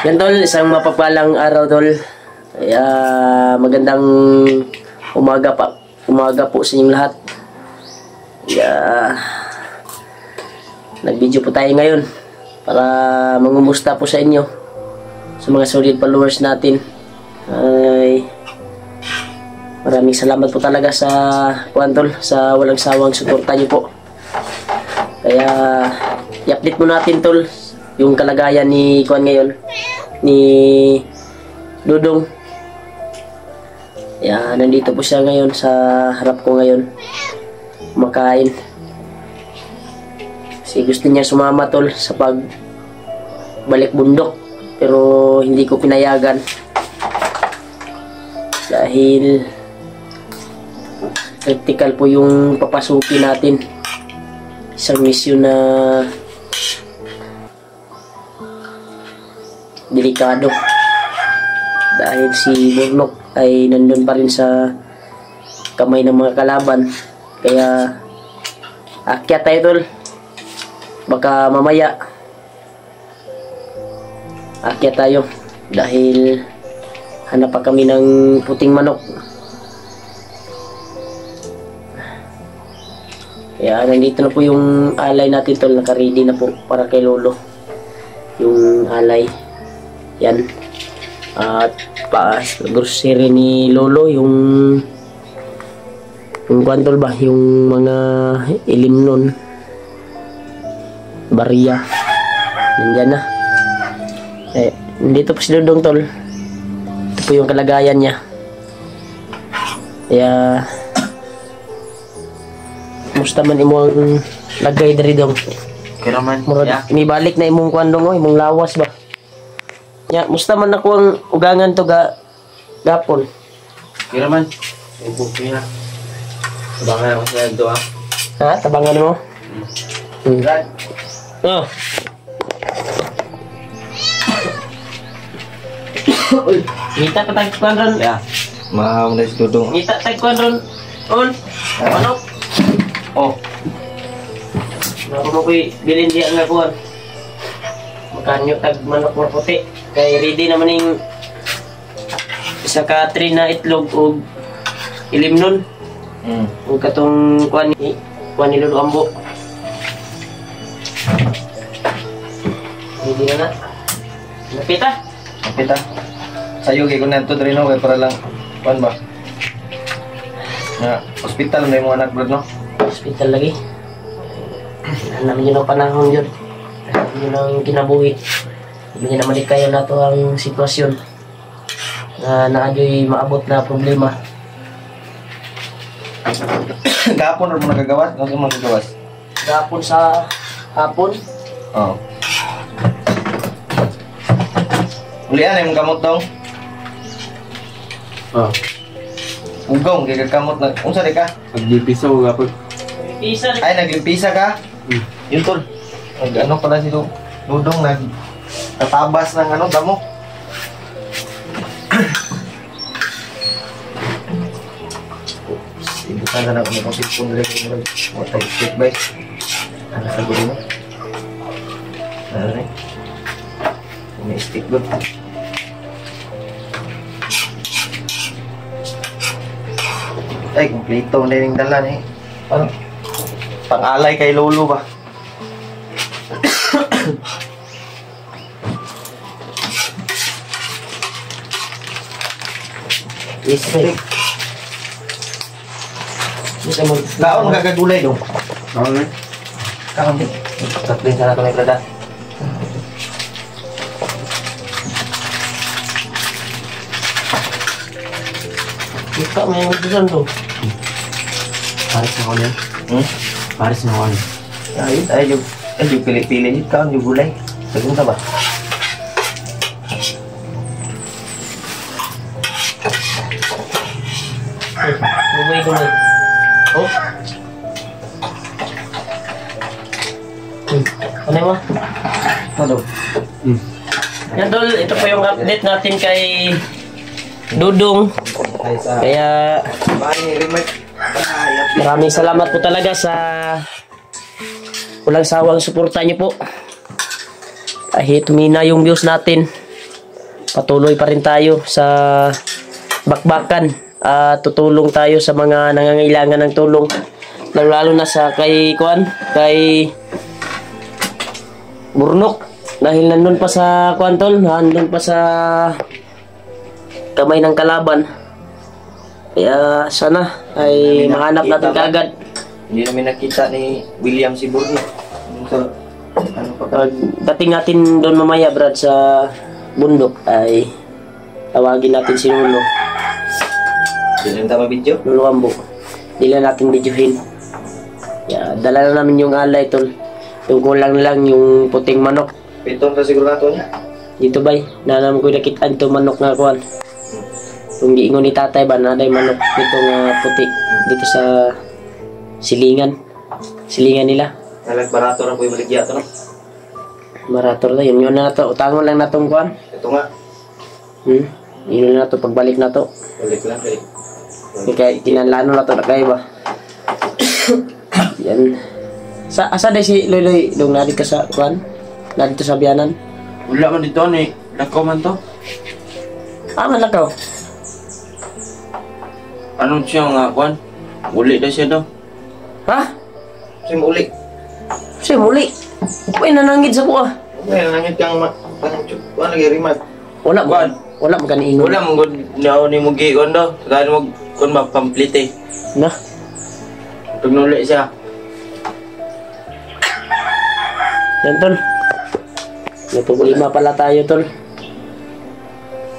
Yan tol, isang mapapalang araw tol. Kaya magandang umaga po sa inyong lahat. Kaya nag-video po tayo ngayon para mangumusta po sa inyo, sa mga solid followers natin. Ay maraming salamat po talaga sa tol, sa walang sawang suporta niyo po. Kaya i-update mo natin tol yung kalagayan ni Kuan ngayon, ni Dudong. Yan, nandito po siya ngayon sa harap ko ngayon, kumakain. Kasi gusto niya sumama tol sa pagbalik bundok, pero hindi ko pinayagan dahil critical po yung papasukin natin. Isang misyon na delikado dahil si Burnok ay nandun pa rin sa kamay ng mga kalaban. Kaya akyat tayo tol, baka mamaya akyat tayo dahil hanap pa kami ng puting manok. Kaya nandito na po yung alay natin tol, naka-ready na po para kay Lolo yung alay. Yan. At grocery ni Lolo, yung kwantol ba, yung mga ilimnon, bariya, nandyan na. Dito po si Dudong tol, ito po yung kalagayan niya. Kaya musta man imong lagay dari dong, kira man yeah. Ibalik na imong kwandong, imong lawas ba ya, musta man ako ang ugangan to gapon. Kira man. Kira. Tabangan ako sa ito Ha? Tabangan mo? Brad. Oh. Uy, ngita pa tagkuan ron. Ya. Mahal na si Dudong. Ngita tagkuan ron. On. Manok. Oh. Naku mo ko'y bilin diya nga kuhan. Makanyo tag manok mo puti. Kaya ready naman yung isa ka tray na itlog o ilimnon. O katong kuhan ni Lolo Ambo. Ready na na. Napita? Napita. Sayo kay kunan to drino kay para lang kuan ba. Na hospital na yung mga anak Brad no. Hospital lagi. Namin yun ang panahon yun. Yun ang kinabuhi. Hindi niya naman kayo na to ang sitwasyon na naadyo'y maabot na problema. Gapon rin mo nagagawas? Ano mo nagagawas? Gapon sa hapon. Oo. Ulian ay mong kamot dong? Oh. Ugong, kaya kamot na. Unsa di ka? Nagdipisa ko gapon. Pisa. Ay, naglimpisa ka? Yun tol. Ano pala si Dudong nagtatabas ng ano, damo. Ibutan na lang kung sipon rin kung matay stick by. Ano sa gulo mo? Ano rin? May stick doon. Ay, kumplito na yung dalan eh. Parang pang-alay kay Lolo ba? Stick. Kaon gagagulay dong. Ano na? Kaon din. Tatlin sana ito may prada. Ika may magdusan to. Paris na ako yan. Paris na ako yan. Ay, yung pili-pili. Kaon yung gulay. Sagunta ba? Gumay. Oh. Ano mo? Ano? Yan tol, ito po yung update natin kay Dudong. Kaya maraming salamat po talaga sa walang sawang suporta niyo po. Kahit humina yung views natin, patuloy pa rin tayo sa bakbakan at tutulong tayo sa mga nangangailangan ng tulong, lalo na sa kay Burnok, dahil nandun pa sa tol, nandun pa sa kamay ng kalaban. Kaya sana ay mahanap natin kaagad. Hindi namin nakita ni William si Burno. So, ano pa? Dating natin doon mamaya, Brad, sa bundok ay tawagin natin si Nuno. Hindi lang tama video? Nuno Ambo. Hindi lang natin videohin. Yeah, dala na namin yung alay, tol. Yung kulang lang yung puting manok. Pitong na siguro nato niya. Dito bay, nalam ko nakitaan itong manok nga kuhan. Kung giingon ni tatay ba, naday manok dito nga puti. Dito sa silingan. Silingan nila. Nalag-barato na po yung maligya ito, no? Marator na, yun na to. Utangon lang na itong kuhan. Ito nga. Yun na to, pagbalik na to. Balik lang, balik. Kaya kinanlano na to na kayo ba? Yan. Asa day si Loy dong nadi ka sa kuan? Nadi to sa biyanan. Wala man dito ni. Lakaw man to. Man lakaw. Anong siya nga, Kwan? Uli na siya daw. Ha? Kasi mauli. Siya muli. Uy, nanangid sa kuha. Okay, nangit kang lagi rimat. Wala mo. Kuan? Wala mo kaniingon. Wala mong gud ni mo giikon daw. Kaya mo kun mapamplite. Na. Pag nuli siya. Yan, tol. Natulima pala tayo, tol.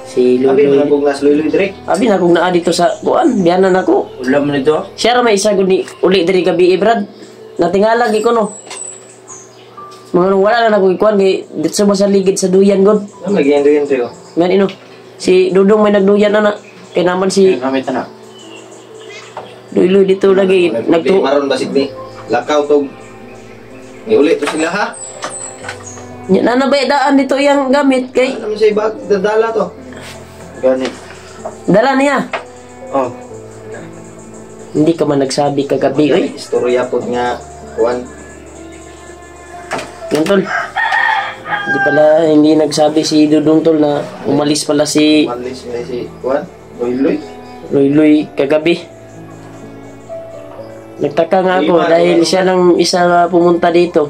Si Abi, Luloy. malabog nas luloy direk. Abi na kung naa dito sa kuan, biyanan ako. Wala man dito. Siya ra may isa gud ni uli diri gabi, Brad. Natingala gi ko no. Mga nung wala na ako ikuan kay dito sa masaligid sa duyan god. Ano nagyan doon tayo? Ngan ino. Si Dudong may nagduyan na kay naman si Kami tanak. Luloy dito lagi nagtu. Maron basig ni. Lakaw tog. Ni uli to sila ha. Nya na bay daan dito yang gamit kay Ano man sa ibag dadala to? Gani. dala niya. Oh. Hindi ka man nagsabi kagabi oy. Istorya pod nga kuan. Yan tol. Hindi nagsabi si Dudong tol na umalis pala si Malis na si kuan. Luloy. Luloy kagabi. Nagtaka nga ako dahil siya lang isa na pumunta dito.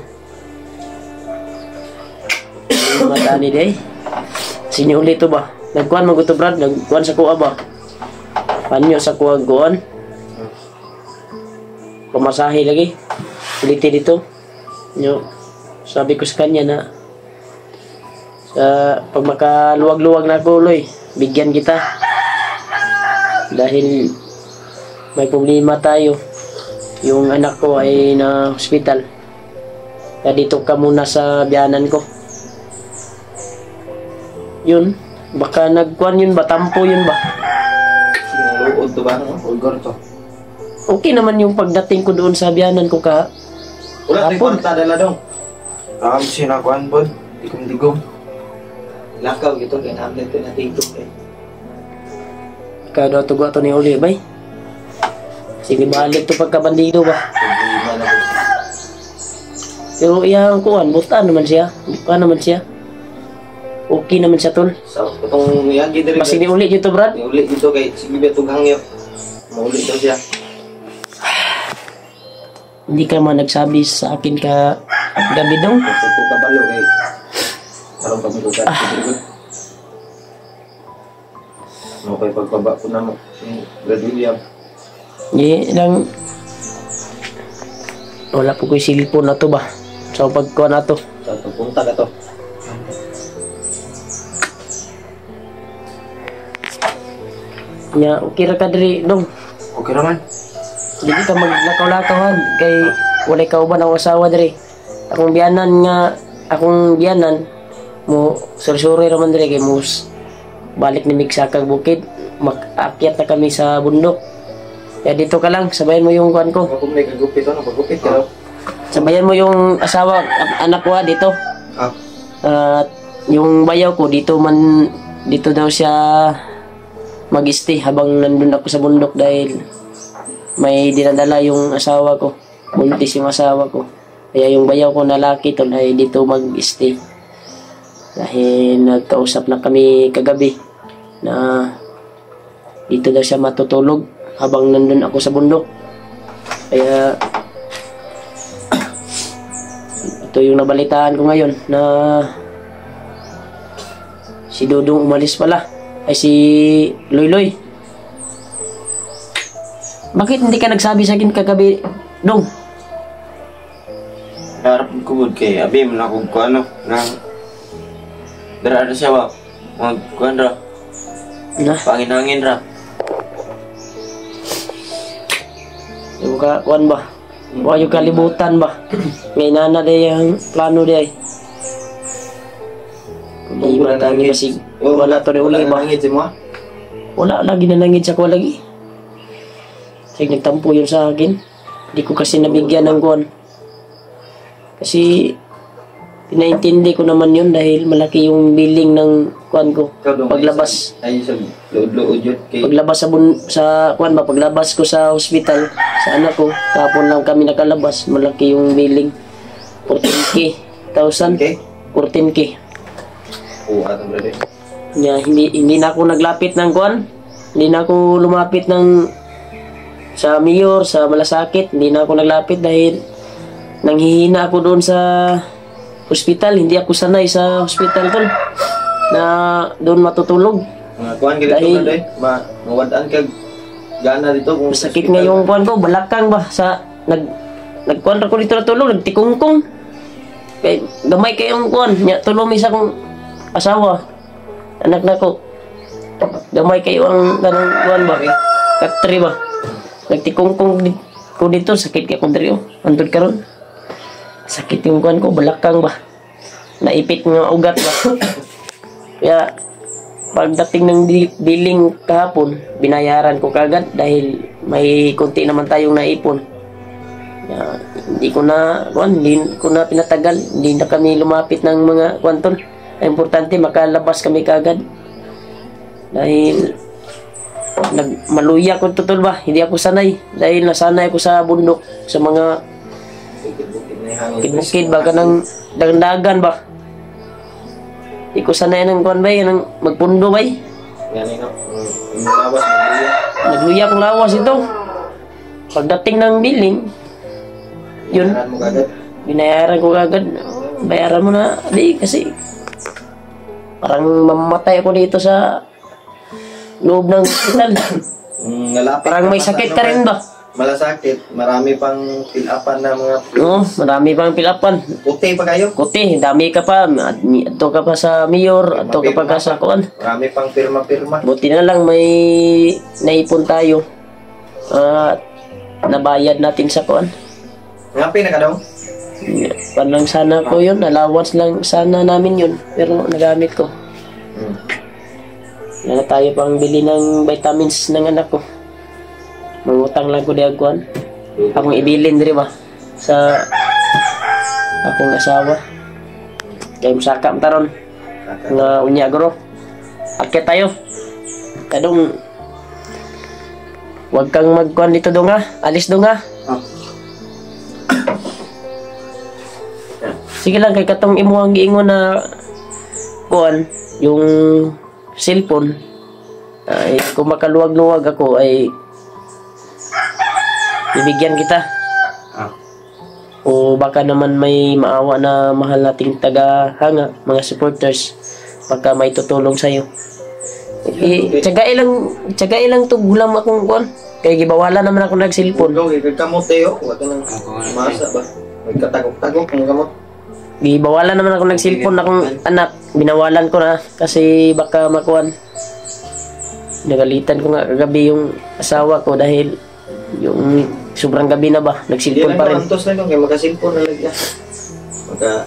Matani day. Sino ulit to ba? Nagkuhan mo gusto Brad, nagkuhan sa kuha ba? Panyo sa kuha kuhan. Pamasahe lagi. Ulitin dito. Yo. Sabi ko sa kanya na pag makaluwag-luwag na ako, Loy, bigyan kita. Dahil may problema tayo. Yung anak ko ay na hospital. Kaya dito ka muna sa biyanan ko. Yun. Baka nagkuhan yun ba? Tampo yun ba? Luod to ba? Ulgor to. Okay naman yung pagdating ko doon sa biyanan ko ka. Wala tayo Hapon. kwarta dala dong. Siya na kuan pod. Digom-digom. Lakaw gitu kay namin ito na TikTok eh. Kada tugo ato ni Oli bay. Sige balik to pagkabandido ba? Problema na po. Pero iyang kuan, buta naman siya. Buta naman siya. Okay naman siya tol. So, itong yagi diri. Masig ni uli dito Brad. Ni uli dito kay sige ba tug hangyo. Mauli daw siya. Hindi ka man nagsabi sa akin ka gabi dong. Ito ka balo kay. Parang pagdugan. Mo kay pagpaba ko na mo. Brad William. Di lang wala po ko yung silipon na to ba? So pagkuha na to. Sa to punta ka to. Nya okay ra ka diri dong. Okay naman. Dili ka maglakaw-lakawan kay walay kauban ang asawa diri. Akong biyanan mo sursuri raman diri kay mus balik ni Migsa kag bukid. Mag-akyat na kami sa bundok. Kaya dito ka lang, sabayan mo yung kuan ko. Kung may kagupit ano, pagupit ka daw. Sabayan mo yung asawa, anak ko dito. Ah. At yung bayaw ko dito daw siya mag-stay habang nandun ako sa bundok dahil may dinadala yung asawa ko. Buntis yung asawa ko. Kaya yung bayaw ko na laki tol ay dito mag-stay. Dahil nagkausap na kami kagabi na dito daw siya matutulog habang nandun ako sa bundok. Kaya ito yung nabalitaan ko ngayon na si Dudong umalis pala. Ay si Loy. Bakit hindi ka nagsabi sa akin kagabi, Dong? Harap ko good kay abi man ako ko ano na dara siya ba mag kuan ra Na, pangin-hangin ra. yung ka, kuan ba? Huwag yung kalibutan ba? May nana day ang plano day. Hindi ba tayo masig? Wala to rin uli ba? Hangin si mo. Wala lagi na nangid sa ko lagi. Sige, nagtampo yun sa akin. Hindi ko kasi nabigyan ng kuan. Kasi pinaintindi ko naman yun dahil malaki yung billing ng kuan ko. Paglabas. Ay sa lood yun kay Paglabas sa kuan ba, paglabas ko sa hospital sa anak ko, kapon lang kami nakalabas, malaki yung billing. 14K, 1,000, okay. 14K. Atong brother. Hindi na ako naglapit ng kuan. Hindi na ako lumapit sa mayor, sa malasakit. Hindi na ako naglapit dahil nanghihina ako doon sa hospital. Hindi ako sanay sa hospital tol na doon matutulog. Mga kuan gid Dahil- to brother. Mawadaan kag gana dito kung Masakit nga yung kuan ko, balakang ba sa nagkuan ra ko dito natulog, nagtikungkong. Kay gamay kayong kuan, nya tulong mi sa akong asawa. Anak na ko. Gamay kayo ang kanang kuan ba? Katri ba? Nagtikungkong ko dito, sakit kay ko diri oh. Antod karon. Sakit yung kuan ko, balakang ba? Naipit nga ugat ba? Kaya pagdating ng billing kahapon, binayaran ko kagad dahil may konti naman tayong naipon. Kaya, hindi ko na pinatagal, hindi na kami lumapit ng mga kwanton. Ang importante makalabas kami kagad. Dahil maluya ko tutol ba, hindi ako sanay dahil nasanay ako sa bundok, sa mga bukid ba kanang dagan ba. Hindi ko sanay ng kuan ba, ng magpundo ba. Gani no. Lawas magluya. Nagluya akong lawas ito. Pagdating ng billing, yun, Ganahan mo kagad. binayaran ko agad. Bayaran mo na, di kasi parang mamamatay ako dito sa loob ng hospital. Nalapit Parang may sakit ka rin ba? Malasakit, marami pang fill-upan na mga Oo, marami pang pilapan. puti pa kayo. Kuti, dami ka pa. Ato ka pa sa mayor, ato ka pa sa kuan. Marami pang pirma-pirma. Buti na lang may naipon tayo. At nabayad natin sa kuan. Ngapi na ka daw? Pan lang sana ko yun, allowance lang sana namin yun. Pero nagamit ko. Wala na tayo pang bili ng vitamins ng anak ko. Mangutang lang ko di agkuan. Akong ibilin diri ba sa akong asawa. Kaya musaka taron nga unya guro. Akit tayo. Kadong wag kang magkuan dito dong ha. Alis dong ha. Sige lang kay katong imo ang giingon na kuan yung cellphone ay kung makaluwag-luwag ako ay bibigyan kita. O baka naman may maawa na mahal nating taga-hanga, mga supporters, pagka may tutulong sa'yo. Tsagain lang to gulam akong kuan. Kaya gibawalan naman ako nag-cellphone. Ikaw, kamot tayo. Wala nang masa ba? May katagok-tagok ng kamot. Gibawalan naman ako nag-cellphone akong anak. Binawalan ko na kasi baka makuan. Nagalitan ko nga kagabi yung asawa ko dahil yung sobrang gabi na ba, nag-cellphone pa rin. Antos na kaya maka-cellphone na lang.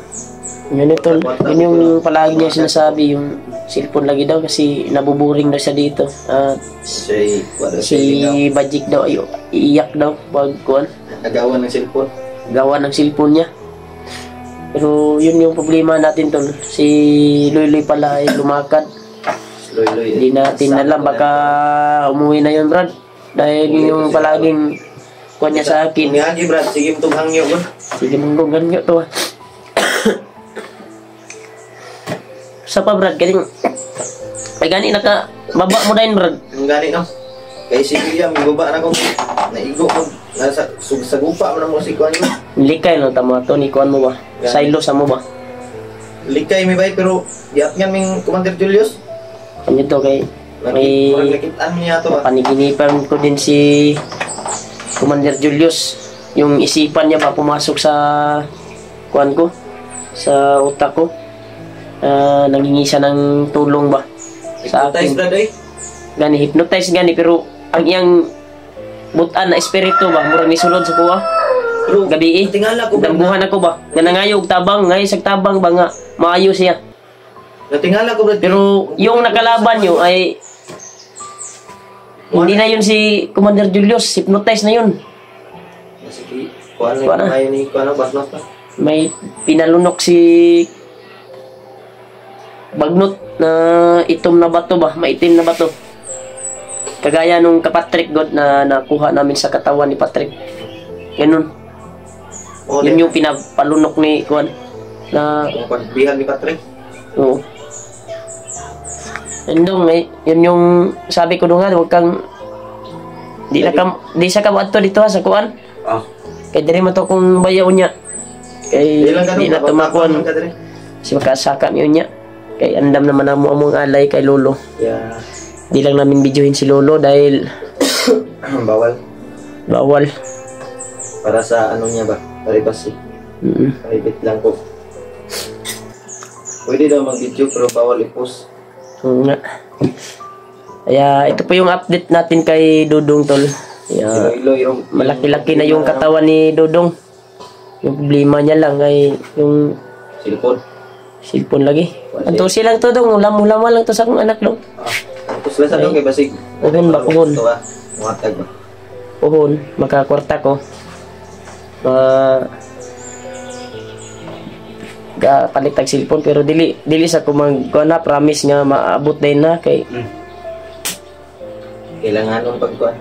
Yun ito, yun yung palagi niya sinasabi, yung cellphone lagi daw kasi nabuburing daw siya dito. At si Bajik daw, iiyak daw pag kuan. Agawan ng cellphone. Gawa ng cellphone niya. Pero yun yung problema natin tol. Si Loy pala ay lumakad. Loy. Hindi natin alam, baka umuwi na yun Brad. Dahil yung palaging kuha niya sa akin. Umihagi Brad, sige mo itong hangyo ba? Sige mong ganyo to. Sa pa Brad, galing. Ay gani naka baba mo din Brad. Ang gani no. Kay si Kuya, may baba na ko. Naigo ko. Nasa sa gupa mo na mo si Kuan ko. Likay no tamo to ni kuan mo ba? Silo sa mo ba? Likay may bay pero diat nga ming Commander Julius. Kanya to kay may Nakitaan niya to ah. paniginipan ko din si Commander Julius. Yung isipan niya ba pumasok sa kuan ko, sa utak ko. Nangingi siya ng tulong ba sa Hypnotize akin. Brad eh. Gani hypnotize gani pero ang iyang butan na espiritu ba murag nisulod sa kuha. Pero Gabi natingala ko Brad. dambuhan ako ba nga nangayog tabang ngay sa tabang ba nga maayo siya. Natingala ko Brad. Pero yung nakalaban nyo ay hindi na yun si Commander Julius, hypnotize na yun. Sige, Kuan Kuan na. na kayo ni Kuan na Barnos na. May pinalunok si Bagnot na itom na bato ba, maitim na bato. Kagaya nung kapatrik God na nakuha namin sa katawan ni Patrick. Ganun. O, Yun yung pinapalunok ni Kuan na yung pagbihan ni Patrick. oo. Yun dong, yun yung sabi ko doon nga, huwag kang di sa kabato dito ha, sa Kuan. Ah. Kaya diri mo to kung bayaw niya. Kay Di lang di na tumakuan. Si makasaka niyo niya. Kay andam naman na mo among alay kay Lolo. Yeah. Di lang namin videohin si Lolo dahil Bawal. bawal. Para sa ano niya ba? Privacy. Private lang po. Pwede daw mag-video pero bawal i-post. Oo nga. Kaya ito po yung update natin kay Dudong tol. Kaya Iloilo yung malaki-laki na yung katawan ni Dudong. Yung problema niya lang ay yung cellphone. cellphone lagi. Anto silang to dong, ulam-ulam lang to sa akong anak dong. Tapos lang sa doon kay basig. Uhon ba, uhon? Ito ah. Muhatag ba? Puhon, makakwarta ko. Palit tag cellphone pero dili sa ko na promise nga maabot din na kay Kailangan nung pagkuhan.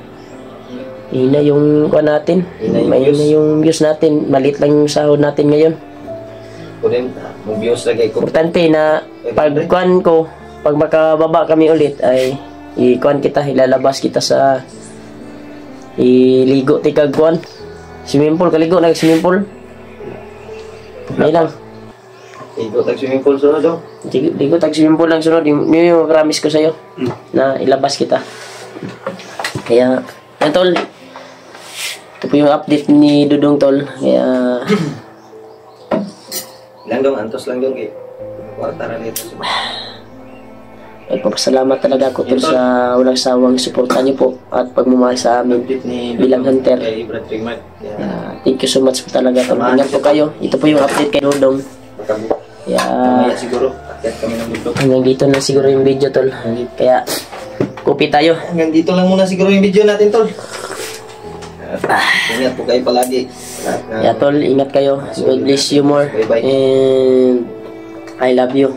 ina yung kuha natin. Ina yung May views. ina yung views natin. Malit lang yung sahod natin ngayon. Kunin, mag-views lagay ko. Importante na pag kuhan ko, pag makababa kami ulit ay i-kuhan kita, ilalabas kita sa iligo tikag kuhan. Swimming pool, kaligo na swimming pool. May lang. Igo tag swimming pool sunod daw. Ligo tag swimming pool lang sunod. Yung promise ko sa'yo na ilabas kita. Kaya, yan tol. Ito po yung update ni Dudong tol. Kaya, Lang dong, antos lang dong kay. Kwarta na nito. ay papasalamat talaga ako tol sa walang sawang suporta niyo po at pagmamahal sa amin Update ni bilang hunter. Kay Brad Ringmart. Kaya Thank you so much po talaga tol. Ingat po kayo. Ito po yung update kay Dudong. makabu. Kaya, Mamaya siguro. Akyat kami ng bundok. hanggang dito na siguro yung video tol. Kaya, kopi tayo. Hanggang dito lang muna siguro yung video natin, tol. Ingat po kayo palagi. Kaya tol, ingat kayo. God bless you more. Bye-bye. And I love you.